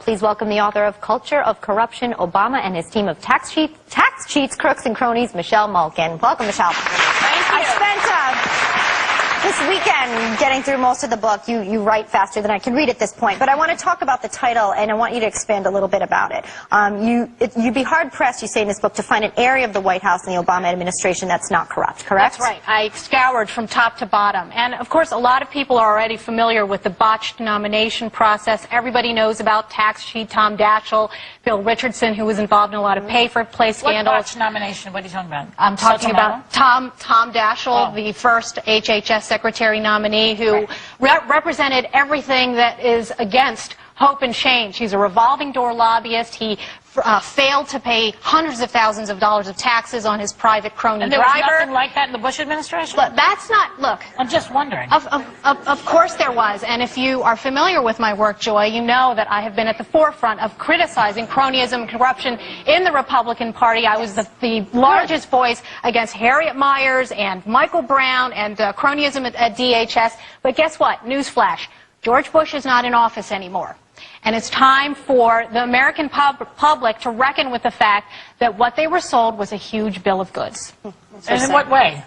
Please welcome the author of Culture of Corruption, Obama and His Team of Tax Cheats, Crooks, and Cronies, Michelle Malkin. Welcome, Michelle. Thank you. I spent this weekend getting through most of the book. You write faster than I can read at this point, but I want to talk about the title, and I want you to expand a little bit about it. You'd be hard-pressed, you say in this book, to find an area of the White House and the Obama administration that's not corrupt, correct? That's right. I scoured from top to bottom. And, of course, a lot of people are already familiar with the botched nomination process. Everybody knows about tax cheat, Tom Daschle, Bill Richardson, who was involved in a lot of pay-for-play scandals. What botched nomination? What are you talking about? I'm talking about Tom Daschle, the first HHS Secretary nominee, who represented everything that is against hope and change. He's a revolving door lobbyist. He failed to pay hundreds of thousands of dollars of taxes on his private crony and there driver. was nothing like that in the Bush administration? Look, that's not, look. I'm just wondering. Of course there was. And if you are familiar with my work, Joy, you know that I have been at the forefront of criticizing cronyism and corruption in the Republican Party. I was the largest voice against Harriet Miers and Michael Brown and cronyism at DHS. But guess what? Newsflash. George Bush is not in office anymore. And it's time for the American public to reckon with the fact that what they were sold was a huge bill of goods. And in what way?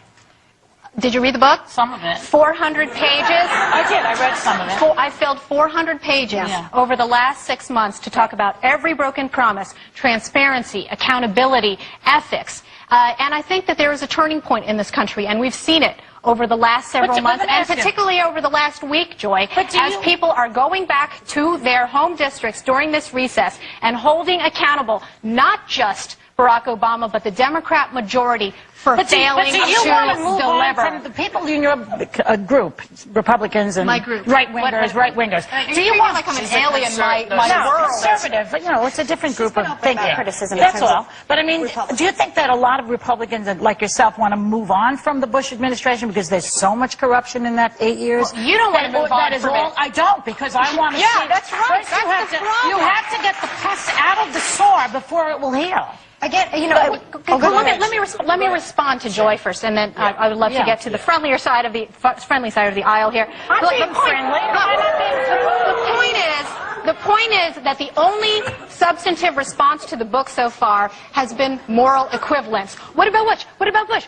Did you read the book? Some of it. 400 pages. I did. I read some of it. I filled 400 pages over the last 6 months to talk about every broken promise, transparency, accountability, ethics. And I think that there is a turning point in this country, and we've seen it over the last several months, and particularly over the last week, Joy, as people are going back to their home districts during this recess and holding accountable not just Barack Obama, but the Democrat majority for failing to deliver. From the people in your group, Republicans and right-wingers, Do you want like I'm an alien, my world? Conservative, but you know, it's a different group of thinking. Criticism. That's all. But I mean, do you think that a lot of Republicans like yourself want to move on from the Bush administration because there's so much corruption in that 8 years? Well, you don't want to move on from it. I don't, because I want to see. Yeah, that's right. You have to get the pus out of the sore before it will heal. Again, you know, let me respond to Joy first, and then I would love to get to the friendly side of the aisle here. I'm being friendly. The point is that the only substantive response to the book so far has been moral equivalence. What about Bush? What about Bush?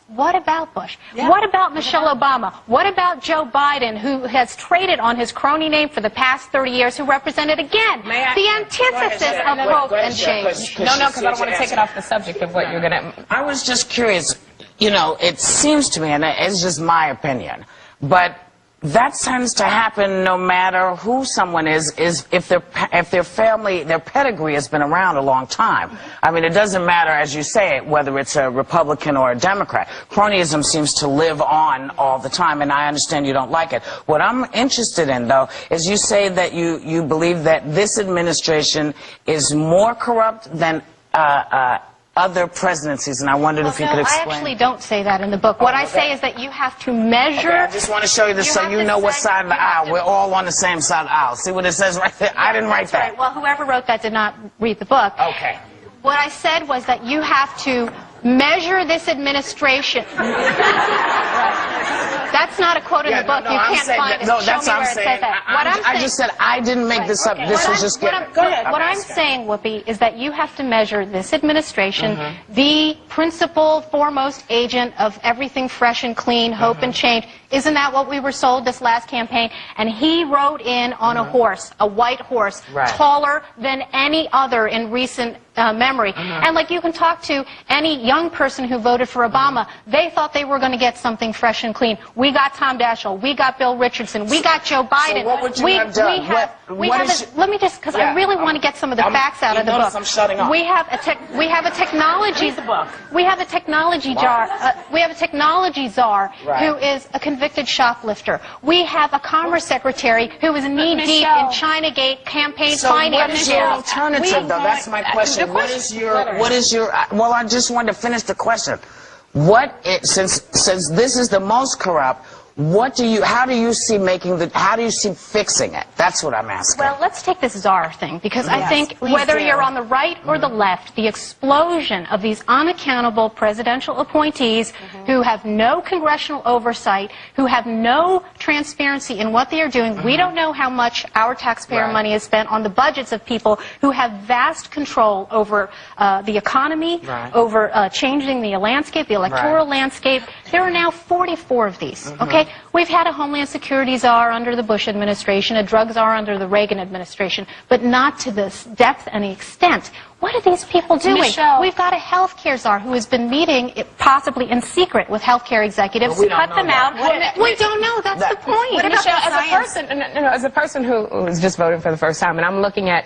What about Bush? Yeah. What about Michelle Obama? What about Joe Biden, who has traded on his crony name for the past 30 years, who represented, again, the antithesis of hope and change? No, because I don't want to take it off the subject of what you're going to... I was just curious, you know, it seems to me, and it's just my opinion, but that tends to happen no matter who someone is if their family, their pedigree has been around a long time. I mean, it doesn't matter, as you say, whether it's a Republican or a Democrat. Cronyism seems to live on all the time, and I understand you don't like it. What I'm interested in, though, is you say that you believe that this administration is more corrupt than other presidencies, and I wondered if you could explain. I actually don't say that in the book. What I say is that you have to measure... Okay, I just want to show you this so you know what side of the aisle. We're all on the same side of the aisle. See what it says right there? I didn't write that. Right. Well, whoever wrote that did not read the book. Okay. What I said was that you have to measure this administration. That's not a quote in the book. You can't find it. Show me where it says that. I just said I didn't make this up. This was just given. Go ahead. What I'm saying, Whoopi, is that you have to measure this administration, the principal, foremost agent of everything fresh and clean, hope and change. Isn't that what we were sold this last campaign? And he rode in on a horse, a white horse, taller than any other in recent memory. And like you can talk to any young person who voted for Obama, they thought they were going to get something fresh and clean. We got Tom Daschle, we got Bill Richardson, we got Joe Biden. So what would you have done? Let me just, because I really want to get some of the facts out of the book. I'm shutting up. We have a technology czar who is a convicted shoplifter. We have a commerce secretary who is knee-deep in Chinagate campaign finance. What is your alternative, though? That's my question. What is your, well, I just wanted to finish the question. Since this is the most corrupt, How do you see fixing it? That's what I'm asking. Well, let's take this czar thing, because I think whether you're on the right or the left, the explosion of these unaccountable presidential appointees who have no congressional oversight, who have no transparency in what they are doing. We don't know how much our taxpayer money is spent on the budgets of people who have vast control over the economy, over changing the landscape, the electoral landscape. There are now 44 of these, okay? We've had a Homeland Security czar under the Bush administration, a drug czar under the Reagan administration, but not to this depth and the extent. What are these people doing? Michelle. We've got a health care czar who has been meeting, possibly in secret, with health care executives to cut them out. We don't know. That's the point. What about as a person who was just voting for the first time, and I'm looking at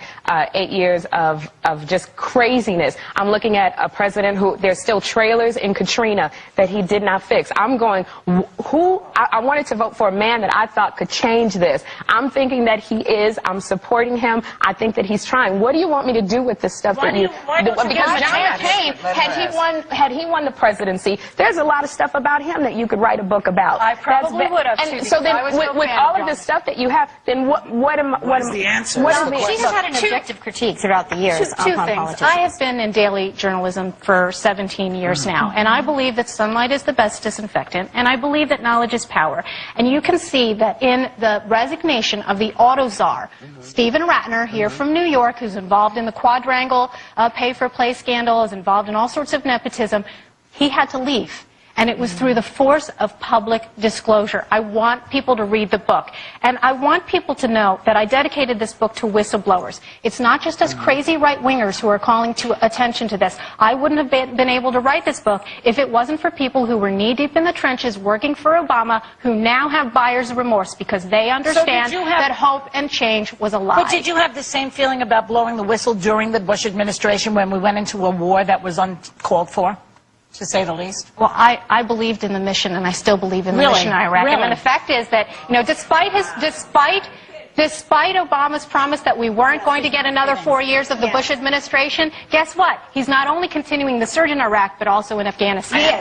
8 years of just craziness. I'm looking at a president who there's still trailers in Katrina that he did not fix. I'm going, I wanted to vote for a man that I thought could change this. I'm thinking that he is. I'm supporting him. I think that he's trying. What do you want me to do with this stuff? Because John McCain, had he won the presidency, there's a lot of stuff about him that you could write a book about. I probably would have. And so then, with all of the stuff that you have, then what's the answer? She's had an objective critique throughout the years Two on things. politicians. I have been in daily journalism for 17 years now, and I believe that sunlight is the best disinfectant, and I believe that knowledge is power. And you can see that in the resignation of the auto czar, Stephen Ratner, here from New York, who's involved in the quadrangle pay-for-play scandal, is involved in all sorts of nepotism, he had to leave. And it was through the force of public disclosure. I want people to read the book. And I want people to know that I dedicated this book to whistleblowers. It's not just us crazy right-wingers who are calling attention to this. I wouldn't have been able to write this book if it wasn't for people who were knee-deep in the trenches working for Obama, who now have buyer's remorse because they understand that hope and change was a lie. But did you have the same feeling about blowing the whistle during the Bush administration when we went into a war that was uncalled for? To say the least. Well, I believed in the mission, and I still believe in the mission in Iraq. And the fact is that, despite Obama's promise that we weren't going to get another 4 years of the Bush administration, guess what? He's not only continuing the surge in Iraq, but also in Afghanistan.